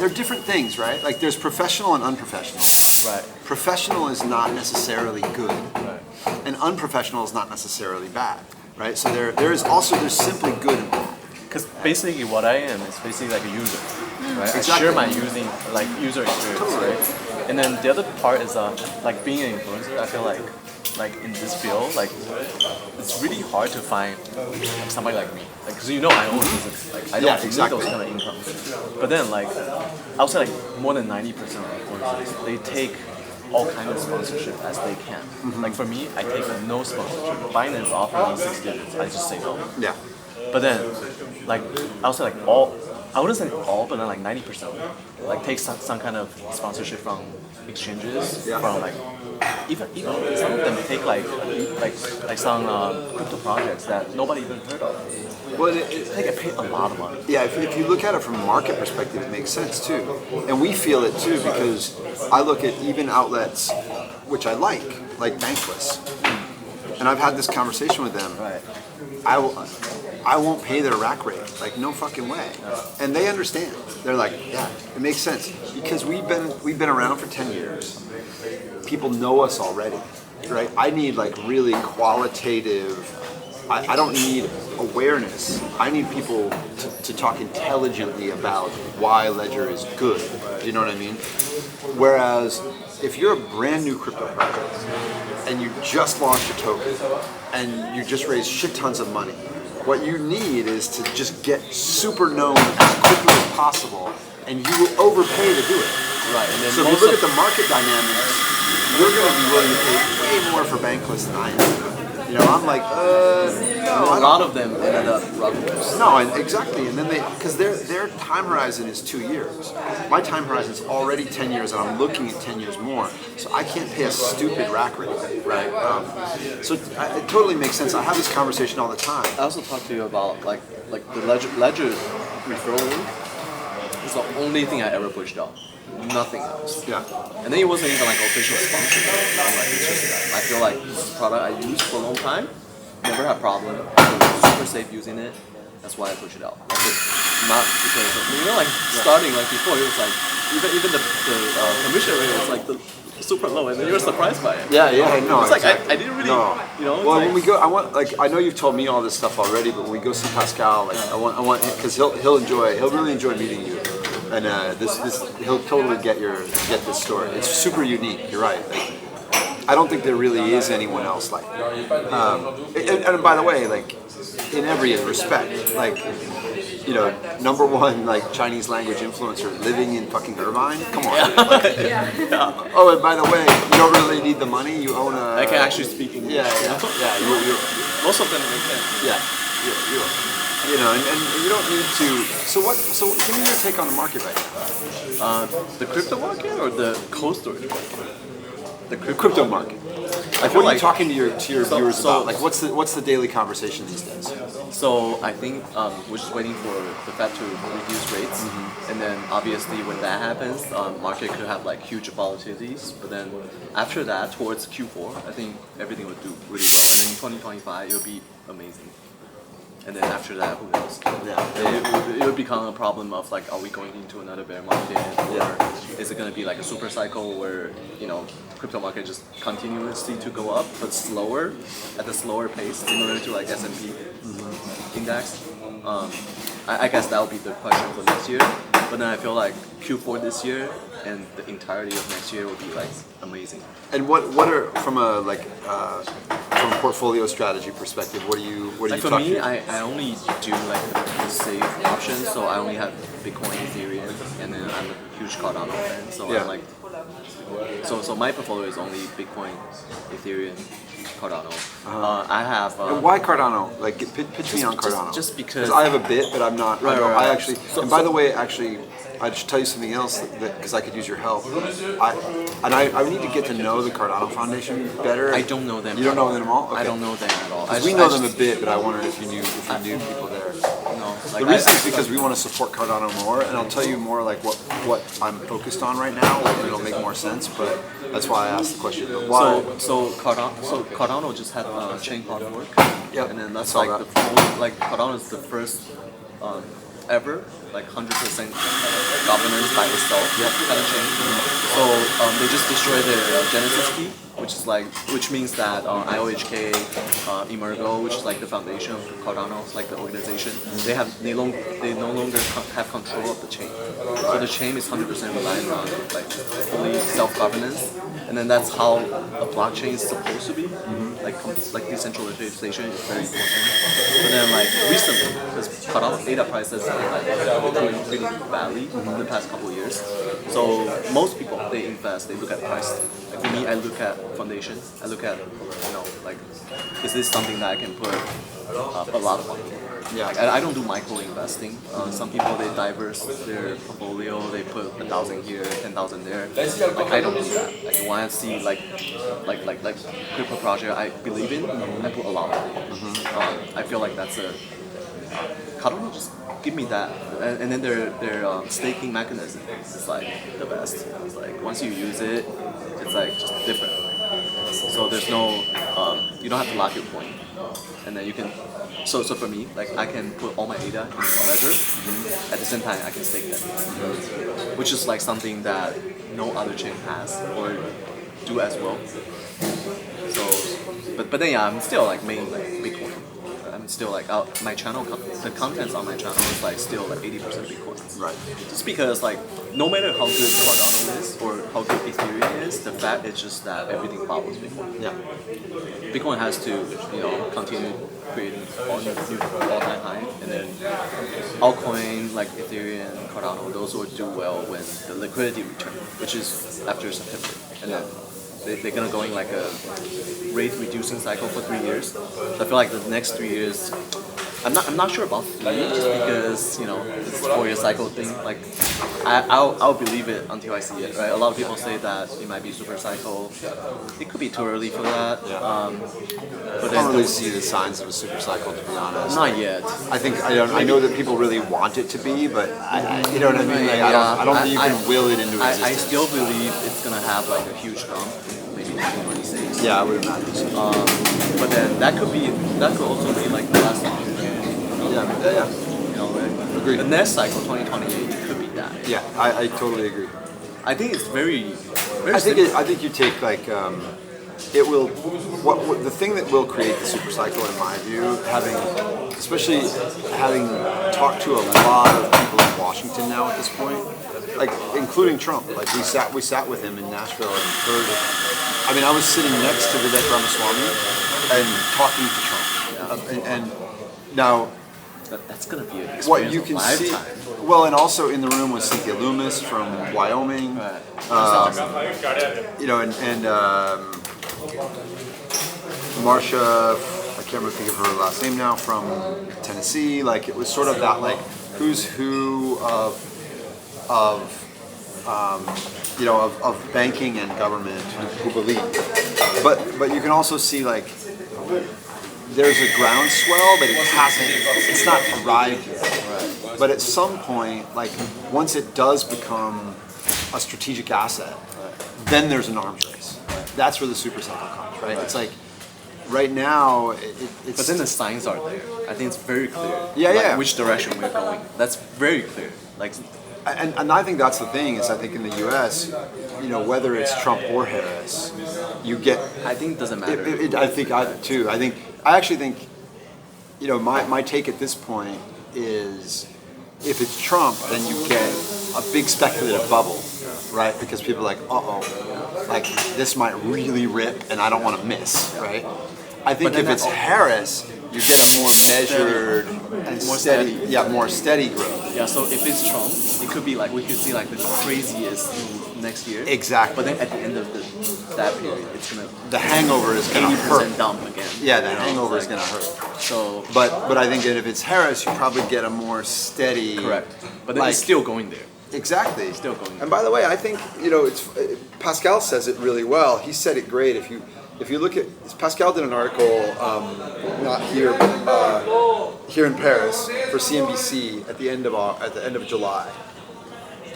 they're different things, right? Like there's professional and unprofessional. Right. Professional is not necessarily good, Right. and unprofessional is not necessarily bad, right? So there's simply good and bad. Because basically what I am is basically like a user, right? Exactly. I share my user experience, Totally. right? And then the other part is like being an influencer. I feel like in this field, like it's really hard to find somebody like me. Like, cause I own business. Like I don't need those kind of incomes. But then like I would say like more than 90% of influencers, they take all kinds of sponsorship as they can. Like for me, I take no sponsorship. Binance offers me 6 digits, I just say no. Yeah. But then, like, I would say like all, I wouldn't say all, but then like 90%, like take some kind of sponsorship from exchanges, from like, even some of them take like some crypto projects that nobody even heard of. Well, They get paid a lot of money. yeah, if you look at it from a market perspective, it makes sense too. And we feel it too because I look at even outlets, which I like Bankless. And I've had this conversation with them. Right. I won't pay their rack rate. Like, no fucking way. And they understand. They're like, yeah, it makes sense. Because we've been around for 10 years. People know us already, right? I need like really qualitative, I don't need awareness. I need people to talk intelligently about why Ledger is good. Do you know what I mean? Whereas if you're a brand new crypto project and you just launched a token and you just raised shit tons of money, what you need is to just get super known as quickly as possible, and you will overpay to do it. Right. And then So if you look at the market dynamics, you're going to be willing to pay way more for Bankless than I am. I'm like, no. a lot of them ended up rugglers. No, exactly. And then because their time horizon is 2 years. My time horizon is already 10 years, and I'm looking at 10 years more. So I can't pay a stupid rack rate, right? So it totally makes sense. I have this conversation all the time. I also talked to you about like the Ledger referral link is the only thing I ever pushed out. Nothing else. Yeah. And then it wasn't even like official sponsorship. Like it's just I feel like this is a product I used for a long time, never had problem. I'm super safe using it. That's why I push it out. Like it's not because of, like starting like before it was like even the commission rate was like super low, and then you were surprised by it. Yeah, no. It's like exactly. I didn't really, No. Well, when we go, I know you've told me all this stuff already, but when we go see Pascal, like I want, because he'll really enjoy meeting you, and he'll totally get this story. It's super unique. You're right. Like, I don't think there really is anyone else like it. And by the way, like in every respect, like. Number one, like Chinese language influencer living in fucking Irvine. Come on. Dude. Like, oh, and by the way, you don't really need the money. You own a. I can actually speak English. Yeah. Most of them they can. Yeah. And you don't need to. So give me your take on the market right now. The crypto market or the cold storage market? The crypto market. Like, what are you talking to your viewers about? Like, what's the daily conversation these days? So I think we're just waiting for the Fed to reduce rates, and then obviously when that happens, market could have like huge volatilities. But then after that, towards Q4, I think everything would do really well, and then in 2025 it will be amazing. And then after that, who knows? Yeah, it would become a problem of like, are we going into another bear market, or is it going to be like a super cycle where crypto market just continuously to go up, but slower, at a slower pace, similar to like S&P index. I guess that would be the question for next year. But then I feel like Q4 this year and the entirety of next year will be like amazing. And what are from a from a portfolio strategy perspective? What are you like for talking? Me, I only do like the safe options, so I only have Bitcoin, Ethereum, and then I'm a huge Cardano fan. So I'm like, so my portfolio is only Bitcoin, Ethereum, Cardano. I have. And why Cardano? Like, pitch me on Cardano. Just because I have a bit, but I'm not. Right. I actually. And by the way, actually. I should tell you something else because I could use your help. I need to get to know the Cardano Foundation better. I don't know them. You don't know them all? Okay. I don't know them at all. We know them a bit, but I wondered if you knew people there. No. The reason is because we want to support Cardano more, and I'll tell you more like what I'm focused on right now, and it'll make more sense. But that's why I asked the question. But why? So Cardano just had a chain hard fork. Yep. And then that's like the full, like Cardano is the first ever like 100% governance by itself kind of chain. So they just destroy their Genesis key, which means that IOHK, Emergo, which is like the foundation of Cardano, like the organization, they no longer have control of the chain. So the chain is 100% reliant on like fully self-governance, and then that's how a blockchain is supposed to be. Like decentralization is very important. But then like recently, because Cardano data prices have like doing pretty badly in the past couple of years. So most people they invest, they look at price. Like for me, I look at foundation. I look at like is this something that I can put a lot of money in? Yeah. Like, I don't do micro investing. Some people they diverse their portfolio. They put 1,000 here, 10,000 there. Like I don't do that. Like when I see like crypto project I believe in, I put a lot of money. I feel like that's a Cardano just give me that, and then their staking mechanism is like the best. It's like once you use it, it's like just different. So there's no you don't have to lock your point, and then you can. So for me, like I can put all my data in Ledger. At the same time, I can stake that, which is like something that no other chain has or do as well. So, but then yeah, I'm still like mainly like Bitcoin. I'm still like my channel, the contents on my channel is like still like 80% Bitcoin. Right. Just because like no matter how good Cardano is or how good Ethereum is, the fact is just that everything follows Bitcoin. Yeah. Bitcoin has to continue creating all-time high, and then altcoin like Ethereum, Cardano, those will do well when the liquidity return, which is after September, and then they're gonna go in like a rate reducing cycle for 3 years. So I feel like the next 3 years, I'm not sure about 3 just because it's a 4-year cycle thing. Like I'll believe it until I see it. Right? A lot of people say that it might be super cycle. It could be too early for that. But I don't really see the signs of a super cycle, to be honest. Not yet. I know that people really want it to be, but you know what I mean. Like, I don't think you can will it into existence. I still believe it's gonna have like a huge dump, maybe 2026. Yeah, I would imagine so. But then that could also be like the last one. Yeah. Agreed. The next cycle, 2028, it could be that. Yeah, I totally agree. I think it's very I think you take like it will. The thing that will create the super cycle, in my view, especially having talked to a lot of people in Washington now at this point, like including Trump. Like we sat with him in Nashville and heard. I mean, I was sitting next to Vivek Ramaswamy and talking to Trump, and now. That's gonna be an experience What you can of see, lifetime. well, and also in the room was Cynthia Loomis from Wyoming, Right. and Marsha, I can't really think of her last name now, from Tennessee. Like it was sort of that like who's who of banking and government who believe, but you can also see like. There's a groundswell, but it's not arrived yet. Right. But at some point, like once it does become a strategic asset, then there's an arms race. That's where the super cycle comes, right? It's like right now, it's. But then the signs are there. I think it's very clear. Yeah. Which direction we're going. That's very clear. Like. And I think that's the thing is I think in the U.S., whether it's Trump or Harris, you get. I think it doesn't matter. I think either too. I actually think, my take at this point is, if it's Trump, then you get a big speculative bubble, right? Because people are like, like this might really rip, and I don't want to miss, right? I think if it's Harris, you get a more measured and more steady. Yeah, more steady growth. Yeah. So if it's Trump, it could be like we could see like the craziest move next year. Exactly. But then at the end of that period, it's gonna the hangover is gonna hurt. 80% dump again. Yeah, the hangover is gonna hurt. So. But I think that if it's Harris, you probably get a more steady. Correct. But then it's still going there. Exactly. Still going there. And by the way, I think it's Pascal says it really well. He said it great. If you look at Pascal did an article, not here, but here in Paris for CNBC at the end of July.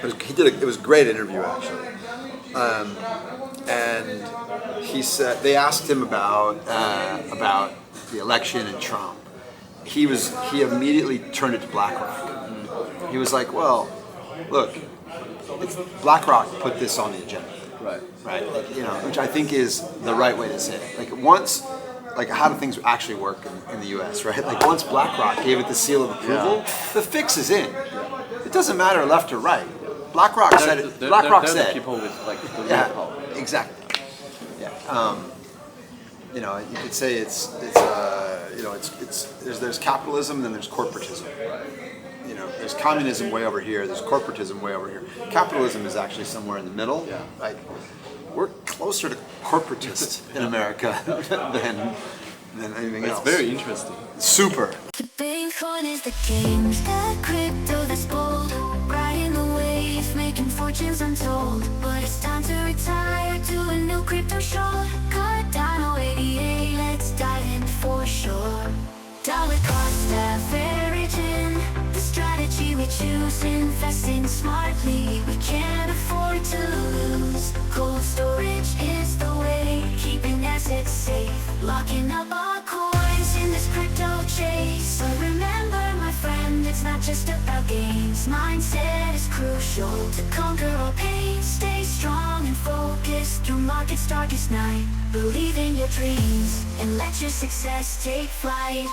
It was a great interview actually, and he said they asked him about the election and Trump. He immediately turned it to BlackRock, He was like, well, look, BlackRock put this on the agenda. Right. Like, you know, which I think is the right way to say it. Like once, like how do things actually work in the U.S. right? Like once BlackRock gave it the seal of approval, the fix is in. It doesn't matter left or right. BlackRock said it. BlackRock said. The people with like the real Yeah, power. exactly. Yeah. You know, you could say it's you know, there's capitalism and then there's corporatism. You know, there's communism way over here, there's corporatism way over here. Capitalism is actually somewhere in the middle. Yeah. Like, we're closer to corporatists in America than anything else. It's very interesting. Super. The Bitcoin is the king, that crypto that's bold, riding the wave, making fortunes untold. But it's time to retire to a new crypto show. Cardano 88, let's dive in for sure. Dollar cost averaging, the strategy we choose, investing smartly, we can't afford to lose. Cold storage is the way, keeping assets safe, locking up our coins in this crypto chase. So remember my friend, it's not just about gains, mindset is crucial to conquer all pain. Stay strong and focused through market's darkest night. Believe in your dreams and let your success take flight.